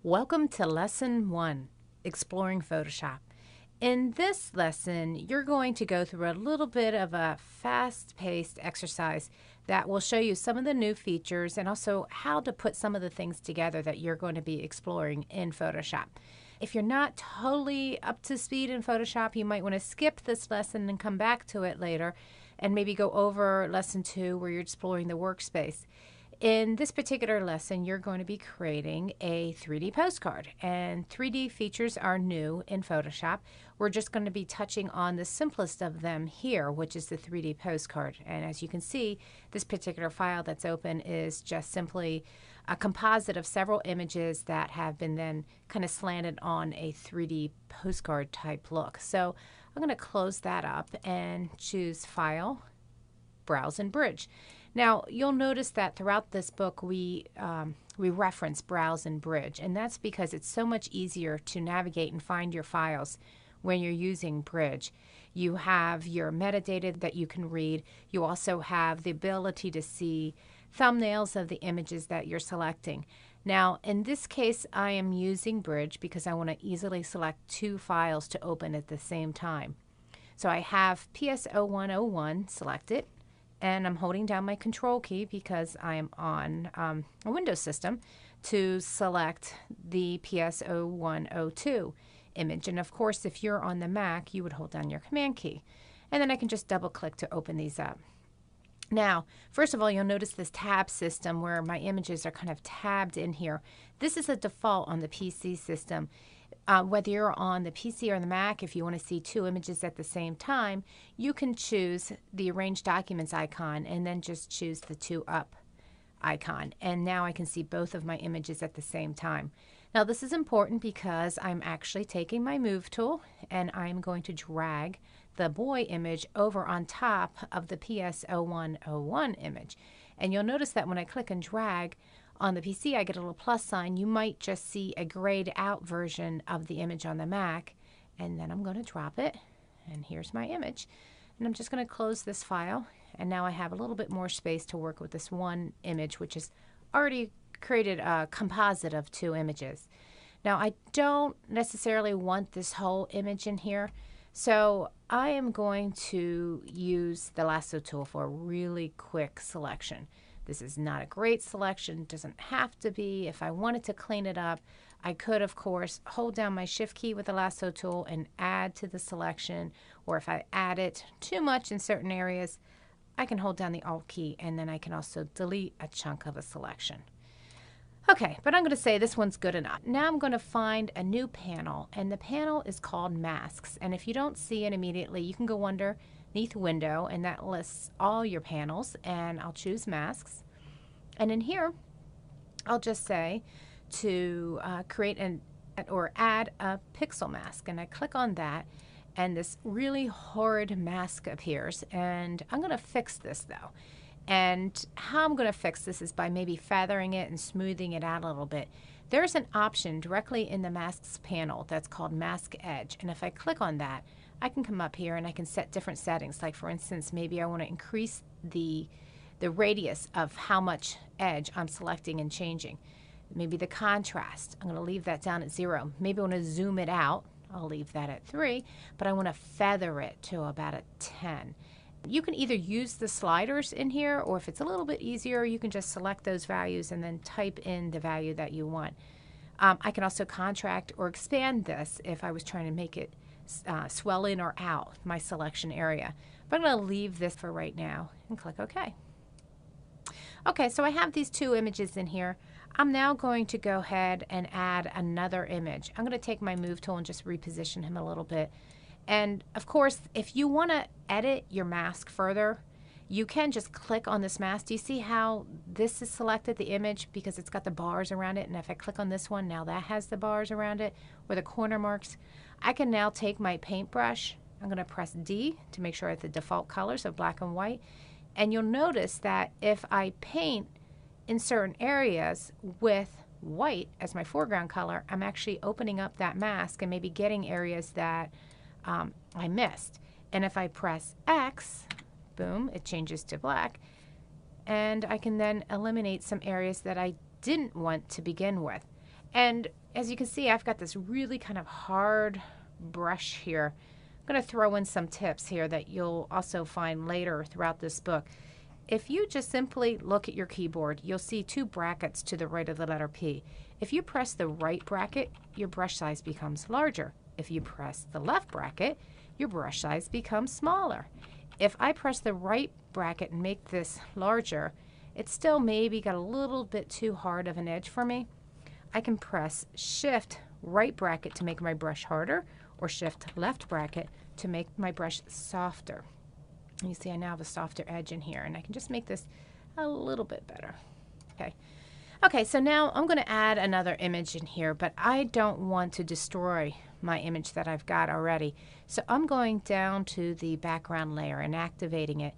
Welcome to Lesson 1, Exploring Photoshop. In this lesson, you're going to go through a little bit of a fast-paced exercise that will show you some of the new features and also how to put some of the things together that you're going to be exploring in Photoshop. If you're not totally up to speed in Photoshop, you might want to skip this lesson and come back to it later and maybe go over Lesson 2 where you're exploring the workspace. In this particular lesson, you're going to be creating a 3D postcard, and 3D features are new in Photoshop. We're just going to be touching on the simplest of them here, which is the 3D postcard. And as you can see, this particular file that's open is just simply a composite of several images that have been then kind of slanted on a 3D postcard type look. So I'm going to close that up and choose File, Browse and Bridge. Now, you'll notice that throughout this book we reference Browse and Bridge, and that's because it's so much easier to navigate and find your files when you're using Bridge. You have your metadata that you can read. You also have the ability to see thumbnails of the images that you're selecting. Now, in this case, I am using Bridge because I want to easily select two files to open at the same time. So I have PS0101 selected, and I'm holding down my control key because I am on a Windows system to select the PS0102 image. And of course, if you're on the Mac, you would hold down your command key. And then I can just double click to open these up. Now, first of all, you'll notice this tab system where my images are kind of tabbed in here. This is a default on the PC system. Whether you're on the PC or the Mac, if you want to see two images at the same time, you can choose the Arrange Documents icon and then just choose the two up icon. And now I can see both of my images at the same time. Now this is important because I'm actually taking my Move tool and I'm going to drag the boy image over on top of the PS0101 image. And you'll notice that when I click and drag, on the PC, I get a little plus sign. You might just see a grayed out version of the image on the Mac. And then I'm going to drop it. And here's my image. And I'm just going to close this file. And now I have a little bit more space to work with this one image, which has already created a composite of two images. Now, I don't necessarily want this whole image in here. So I am going to use the lasso tool for a really quick selection. This is not a great selection, doesn't have to be. If I wanted to clean it up, I could, of course, hold down my Shift key with the lasso tool and add to the selection. Or if I add it too much in certain areas, I can hold down the Alt key and then I can also delete a chunk of a selection. Okay, but I'm going to say this one's good enough. Now I'm going to find a new panel, and the panel is called Masks. And if you don't see it immediately, you can go underneath Window, and that lists all your panels, and I'll choose Masks. And in here, I'll just say to create or add a pixel mask, and I click on that, and this really horrid mask appears, and I'm going to fix this though. And how I'm going to fix this is by maybe feathering it and smoothing it out a little bit. There's an option directly in the Masks panel that's called Mask Edge, and if I click on that, I can come up here and I can set different settings. Like for instance, maybe I want to increase the radius of how much edge I'm selecting and changing. Maybe the contrast, I'm going to leave that down at 0. Maybe I want to zoom it out, I'll leave that at 3, but I want to feather it to about a 10. You can either use the sliders in here, or if it's a little bit easier, you can just select those values and then type in the value that you want. I can also contract or expand this if I was trying to make it swell in or out my selection area. But I'm going to leave this for right now and click OK. Okay, so I have these two images in here. I'm now going to go ahead and add another image. I'm going to take my Move tool and just reposition him a little bit. And of course, if you want to edit your mask further, you can just click on this mask. Do you see how this is selected, the image, because it's got the bars around it? And if I click on this one, now that has the bars around it, or the corner marks. I can now take my paintbrush. I'm going to press D to make sure I have the default colors of black and white. And you'll notice that if I paint in certain areas with white as my foreground color, I'm actually opening up that mask and maybe getting areas that I missed. And if I press X, boom, it changes to black. And I can then eliminate some areas that I didn't want to begin with. And as you can see, I've got this really kind of hard brush here. I'm going to throw in some tips here that you'll also find later throughout this book. If you just simply look at your keyboard, you'll see two brackets to the right of the letter P. If you press the right bracket, your brush size becomes larger. If you press the left bracket, your brush size becomes smaller. If I press the right bracket and make this larger, it's still maybe got a little bit too hard of an edge for me. I can press Shift right bracket to make my brush harder, or Shift left bracket to make my brush softer. You see I now have a softer edge in here, and I can just make this a little bit better. Okay, so now I'm going to add another image in here, but I don't want to destroy my image that I've got already. So I'm going down to the background layer and activating it,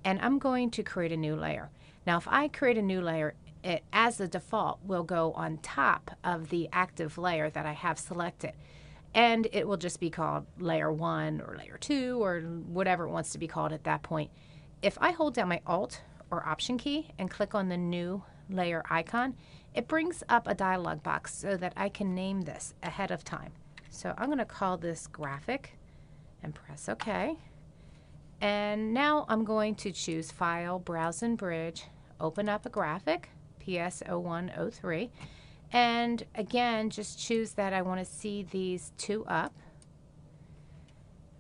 and I'm going to create a new layer. Now if I create a new layer, it as the default will go on top of the active layer that I have selected. And it will just be called layer 1 or layer 2 or whatever it wants to be called at that point. If I hold down my Alt or Option key and click on the new layer icon, it brings up a dialog box so that I can name this ahead of time. So I'm going to call this graphic and press OK. And now I'm going to choose File, Browse and Bridge, open up a graphic, PS0103. And again, just choose that I want to see these two up.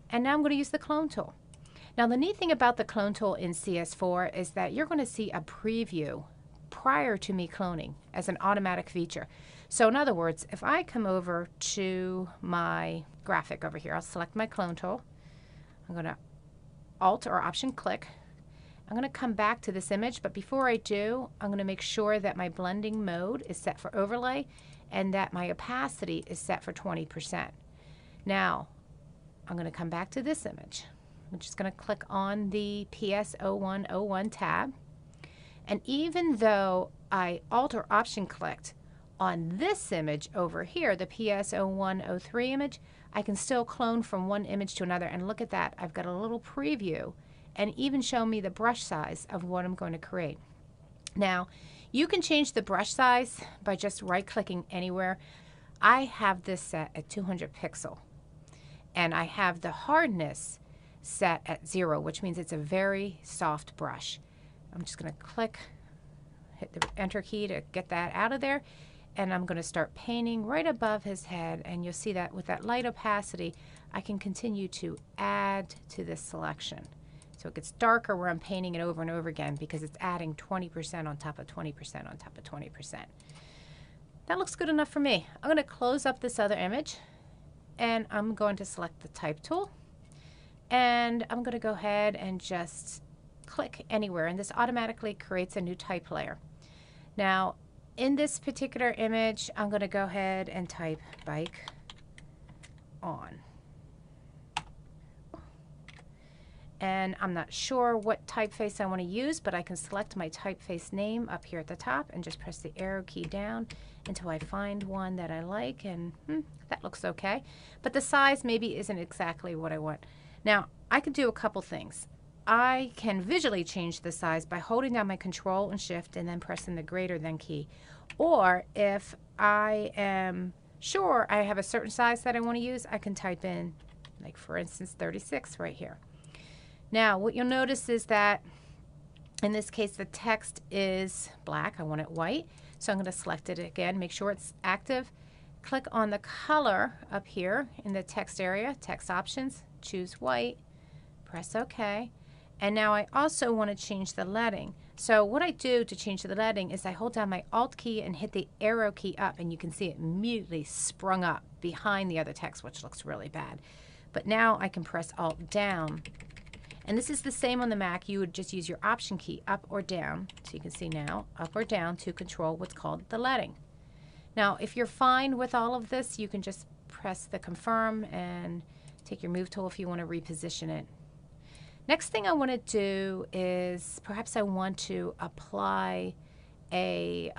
And now I'm going to use the clone tool. Now the neat thing about the clone tool in CS4 is that you're going to see a preview prior to me cloning as an automatic feature. So in other words, if I come over to my graphic over here, I'll select my clone tool. I'm going to Alt or Option click. I'm going to come back to this image, but before I do, I'm going to make sure that my blending mode is set for overlay and that my opacity is set for 20%. Now, I'm going to come back to this image. I'm just going to click on the PS0101 tab. And even though I Alt or Option clicked on this image over here, the PS0103 image, I can still clone from one image to another. And look at that, I've got a little preview and even show me the brush size of what I'm going to create. Now, you can change the brush size by just right-clicking anywhere. I have this set at 200 pixel, and I have the hardness set at 0, which means it's a very soft brush. I'm just going to click, hit the Enter key to get that out of there, and I'm going to start painting right above his head, and you'll see that with that light opacity, I can continue to add to this selection. So it gets darker where I'm painting it over and over again because it's adding 20% on top of 20% on top of 20%. That looks good enough for me. I'm going to close up this other image and I'm going to select the Type tool. And I'm going to go ahead and just click anywhere, and this automatically creates a new type layer. Now, in this particular image, I'm going to go ahead and type bike on. And I'm not sure what typeface I want to use, but I can select my typeface name up here at the top and just press the arrow key down until I find one that I like, and that looks okay. But the size maybe isn't exactly what I want. Now, I could do a couple things. I can visually change the size by holding down my Control and Shift and then pressing the greater than key. Or if I am sure I have a certain size that I want to use, I can type in, like for instance, 36 right here. Now, what you'll notice is that in this case, the text is black. I want it white. So I'm going to select it again, make sure it's active. Click on the color up here in the text area, text options, choose white, press OK. And now I also want to change the leading. So what I do to change the leading is I hold down my Alt key and hit the arrow key up, and you can see it immediately sprung up behind the other text, which looks really bad. But now I can press Alt down. And this is the same on the Mac. You would just use your Option key up or down. So you can see now, up or down to control what's called the leading. Now, if you're fine with all of this, you can just press the confirm and take your move tool if you want to reposition it. Next thing I want to do is perhaps I want to apply a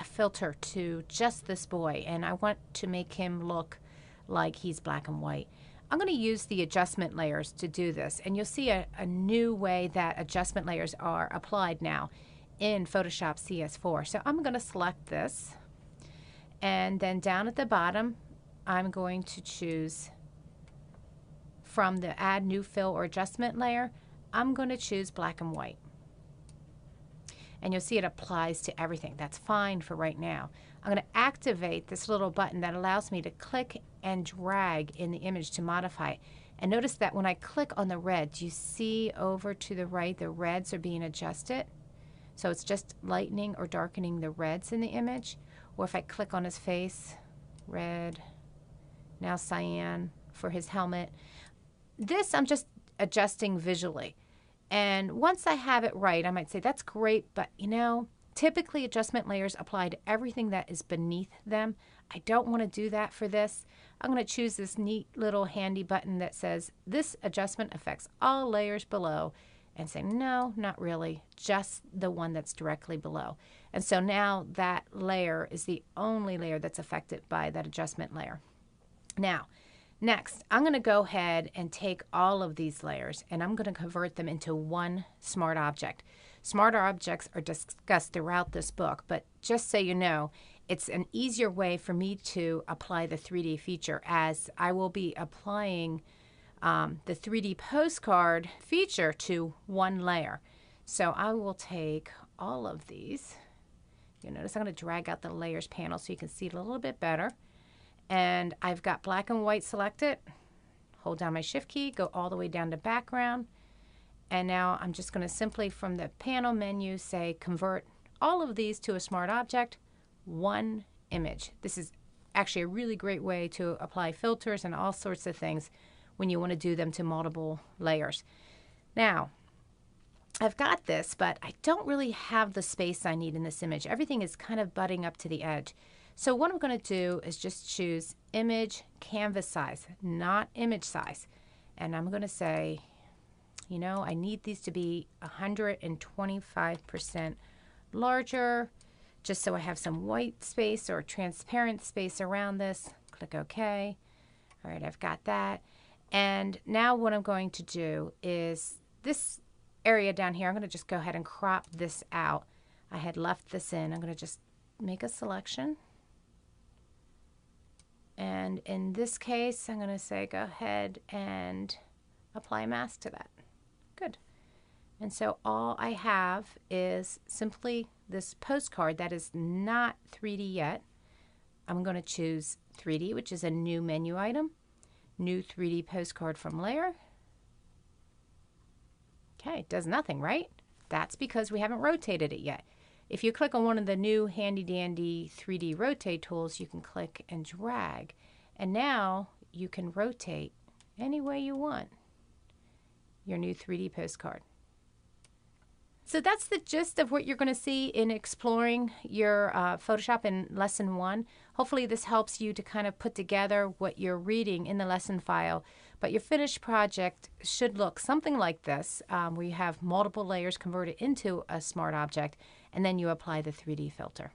filter to just this boy, and I want to make him look like he's black and white. I'm going to use the adjustment layers to do this, and you'll see a new way that adjustment layers are applied now in Photoshop CS4. So I'm going to select this, And then down at the bottom, I'm going to choose from the Add New Fill or Adjustment layer, I'm going to choose black and white. And you'll see it applies to everything. That's fine for right now. I'm going to activate this little button that allows me to click and drag in the image to modify it. And notice that when I click on the reds, you see over to the right, the reds are being adjusted. So it's just lightening or darkening the reds in the image. Or if I click on his face, red, now cyan for his helmet. This I'm just adjusting visually. And once I have it right, I might say that's great, but you know, typically adjustment layers apply to everything that is beneath them. I don't want to do that for this. I'm going to choose this neat little handy button that says this adjustment affects all layers below, and say no, not really, just the one that's directly below. And so now that layer is the only layer that's affected by that adjustment layer. Now, next, I'm going to go ahead and take all of these layers and I'm going to convert them into one smart object. Smart objects are discussed throughout this book, but just so you know, it's an easier way for me to apply the 3D feature, as I will be applying the 3D postcard feature to one layer. So I will take all of these. You'll notice I'm going to drag out the layers panel so you can see it a little bit better. And I've got black and white selected. Hold down my shift key, go all the way down to background. And now I'm just going to simply from the panel menu say convert all of these to a smart object, one image. This is actually a really great way to apply filters and all sorts of things when you want to do them to multiple layers. Now, I've got this, but I don't really have the space I need in this image. Everything is kind of butting up to the edge. So what I'm going to do is just choose image canvas size, not image size. And I'm going to say, you know, I need these to be 125% larger, just so I have some white space or transparent space around this. Click OK. All right, I've got that. And now what I'm going to do is this area down here, I'm going to just go ahead and crop this out. I had left this in. I'm going to just make a selection. And in this case, I'm going to say go ahead and apply a mask to that. Good. And so all I have is simply this postcard that is not 3D yet. I'm going to choose 3D, which is a new menu item. New 3D postcard from layer. Okay, it does nothing, right? That's because we haven't rotated it yet. If you click on one of the new handy dandy 3D rotate tools, you can click and drag. And now you can rotate any way you want your new 3D postcard. So that's the gist of what you're going to see in exploring your Photoshop in Lesson 1. Hopefully this helps you to kind of put together what you're reading in the lesson file. But your finished project should look something like this, where you have multiple layers converted into a smart object, and then you apply the 3D filter.